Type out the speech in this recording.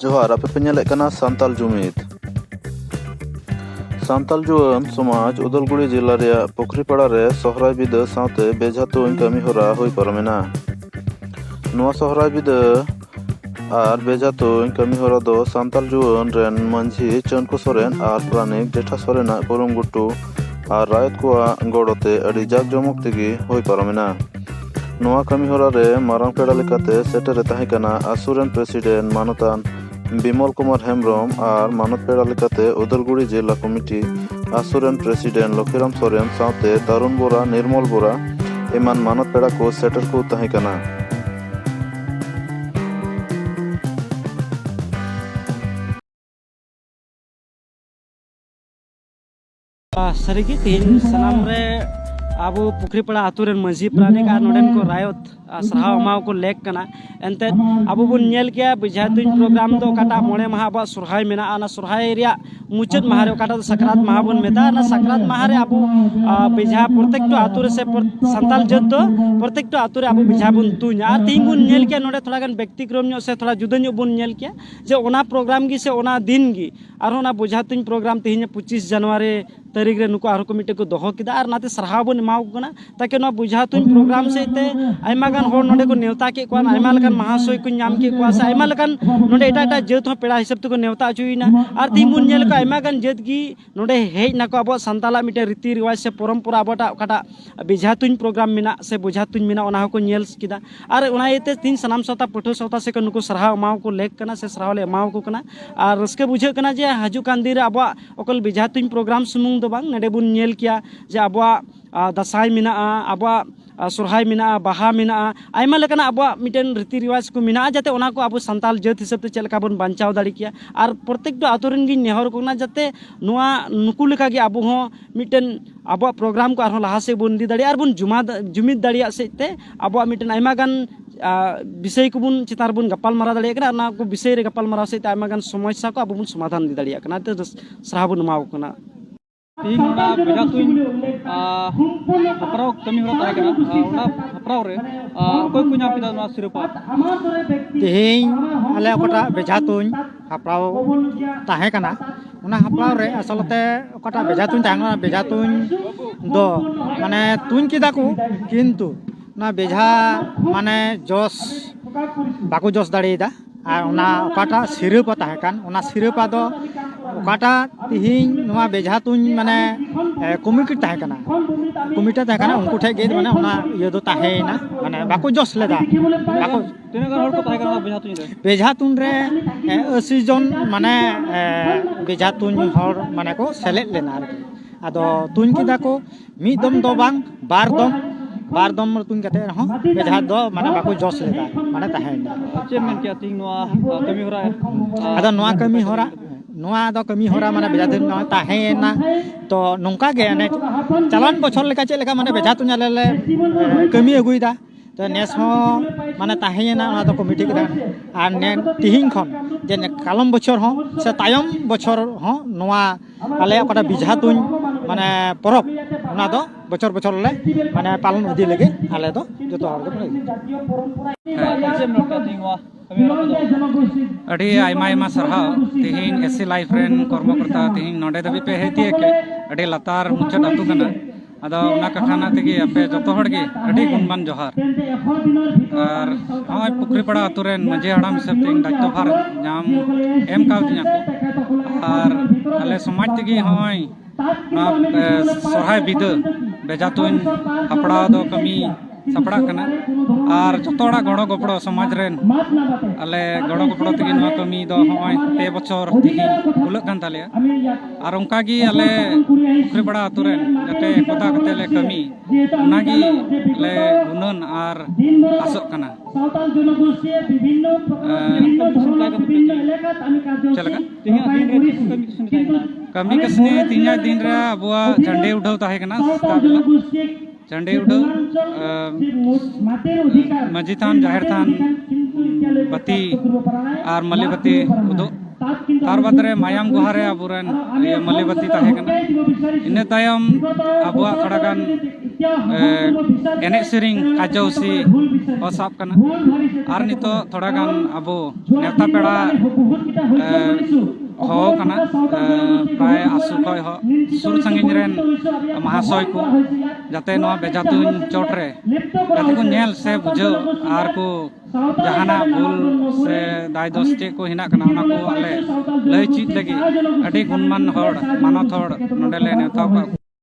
जोहार आपे पे ñelek kana Santal Jumid Santal Juan समाज उदलगुड़ी जिला रे पुखरीपाड़ा रे सोहराय बिदा साथे बेझा तुñ कमी होरा हुई परमेना नोआ सोहराय बिदा आर बेझा तुñ कमी होरा दो Santal Juan रेन मंझी चनकु सोरेन आर प्राणिक जेठा सोरेना कुरुमगुट्टू आर रायत कुआ गड़ोते अड़ी जाक जमक तेगी हुई परमेना नोआ कमी होरा रे मारांग पेड़ा लेकाते सेटेरे ताहें कना आसुरेन प्रेसिडेंट मानतान बिमल कुमार हेम्ब्रम और मानद पेड़ा लेकाते उदलगुड़ी जिला कमिटी आसुरेन प्रेसिडेंट लक्ष्मीराम सोरेन साथे तरुण बोरा निर्मल बोरा एमान मानद पेड़ा को सेटर को ताहें कना सरिगी तीन सनाम रे आबो पुखरीपाड़ा आतुरेन मझी प्राणिक आर नोडेन को रायत सराव अमाव को लेक कना एनते आबो बुन नेल के बेझा तुñ प्रोग्राम दो काटा मोड़े माह आबो सुरहाय मेना आना सुरहाय रिया मुचद माह रे काटा सकरात माह बुन मेता ना सकरात माह रे आबो बेझा प्रत्येक तो आतुरे से संताल जत दो प्रत्येक तो आतुरे आबो बेझा बुन तुñ आर तीन बुन नेल के नोडे थोड़ा गन व्यक्तिक्रम ᱧᱚᱜ से थोड़ा जुदा ᱧᱚᱜ बुन नेल के जे ओना प्रोग्राम गी से ओना दिन गी आर ओना बेझा तुñ प्रोग्राम तेहिन 25 जनवरी तारीख रे नुको आरो कमिटी को दोहो किदा आर नाते सरहाव बन एमाव कना ताकि नो बेझा तुñ प्रोग्राम से ते आयमा गान होर नोडे को नेवता के कोन आयमा लकन महाशय को नाम के कोआ से आयमा लकन नोडे एटा एटा जेत हो पेड़ा हिसाब तो नेवता अचुइना आर तीमुन नेल को आयमा गान जेत गी नोडे हेज नाको अब संताला मिटे रीति रिवाज से परंपरा अबटा काटा बेझा तुñ प्रोग्राम मिना से बेझा तुñ मिना ओना को नेल किदा आर ओना एते तीन सनाम सता पठो सता से को नुको सरहाव एमाव को लेक कना से सरहाव ले एमाव को कना आर रस्के बुझे कना जे हाजु कान दिन अब ओकल बेझा तुñ प्रोग्राम सुमुंग दो बांग नडे बुन नेल किया जे अब दसाई मिना अब सुरहाय मिना बाहा मिना आयमा लेकना अब मिटेन रीति रिवाज को मिना जाते ओना को अब संताल जात हिसाब ते चलका बन बांचाव दाड़ी किया आर प्रत्येक तो आतुरन गी नेहर को ना जाते नुआ नुकु लेका गी अब हो मिटेन अब प्रोग्राम को आर लहा से बन दी दाड़ी आर बन जुमिद दाड़िया सेते अब मिटेन आयमा गान विषय को बुन चितार बुन गपाल मारा दाड़िया कना ना को विषय रे गपाल मारा सेते आयमा गान समस्या को अब बुन समाधान दी दाड़िया कना ते सराह बुन माव कना तीन बेझा तुñ हपराव कमी हो ताहे कना हपराव रे कोई को नाम पिदा ना सिरपा तेहिं आले ओकटा बेझा तुñ हपराव ताहे कना उना हपराव रे असलते ओकटा बेझा तुñ ताहे बेझा तुñ दो माने तुñ किदा को किंतु ना बेझा माने जोस बाको जोस दाड़ेदा आर उना ओकाटा सिरपा ताहे कान उना सिरपा दो ओकाटा तिहिं नोआ बेझा तुñ माने कमिटी ताहे कना कमिटी ताहे कना उनको ठे गे माने उना ये दो ताहेना माने बाको जोस लेदा बाको तीन गान हर को ताहे कना बेझा तुñ रे 80 जन माने बेझा तुñ हर माने को सेलेक्ट लेना आदो तुñ किदा को मी दम दो बांग बार दम तुñ कते रहो बेझा दो माने बाको जोस लेदा माने ताहेना चेयरमैन क्या तीन नोआ कमी होरा आदो नोआ कमी होरा नोआ दो कमी होरा माने बेझा तुñ नोआ ताहेना तो नोंका गे ने चालान बछर लेका चे लेका माने बेझा तुñ आले कमी अगुइदा तो नेस हो माने ताहेना ना तो कमिटी किदा आर ने तिहिं खन जे कालम बछर हो से तायम बछर हो नोआ आले ओकटा बेझा तुñ माने परब ना दो बछर बछर ले माने पालन इदी लगे आले दो जतो हर चेयरमैन क्या तीन वा कमी होरा अड़ी आयमा आयमा सरहाव तिहिं एससी लाइफ रेन कर्मकर्ता तिहिं नोडे दबी पे हेती के अड़ी लतार मुचद आतु कना आदो उना कथाना तेगी आपे जतो हड़ गे अड़ी गुणमान जोहार और हय पुखरीपाड़ा आतुरेन मजे हड़ाम हिसाब ते दायित्व भार नाम एम कावदिया को और आले समाज तेगी हय ना सोहाय बिदा बेझा तुñ हपड़ा दो कमी सपड़ा कना और जतोड़ा गड़ो गपड़ो समाज रेन आले गड़ो गपड़ो तेगी नोआ कमी दो हय 3 बछर तेगी उलग कान ताले और उनका गी आले पुखरीपाड़ा आतुरेन जाते कोता कते ले कमी उनागी ले गुनन और आसोक कना चलका कमी कसनी तीना दिन रे अबुआ झंडे उठाव ताहे कना झंडे उठाव मजी थान जाहिर थान बत्ती और मल्ली बत्ती उदो तार बाद रे मायाम गुहार रे अबुरेन ये मल्ली बत्ती ताहे कना इने तायम अबुआ थोड़ा गान एने सेरिंग काजौसी को साब कना और नितो थोड़ा गान अबो नेता पेड़ा हो कना प्राय आसु खय हो सुर संगिन रेन महाशय को जाते नो बेजा तुन चोटरे जाते को नेल से बुझो आर को जहाना भूल से दाय दोष चे को हिना कना उना को आले लय चीज लगी अडी गुणमान होड़ मानत होड़ नोडेले नेता को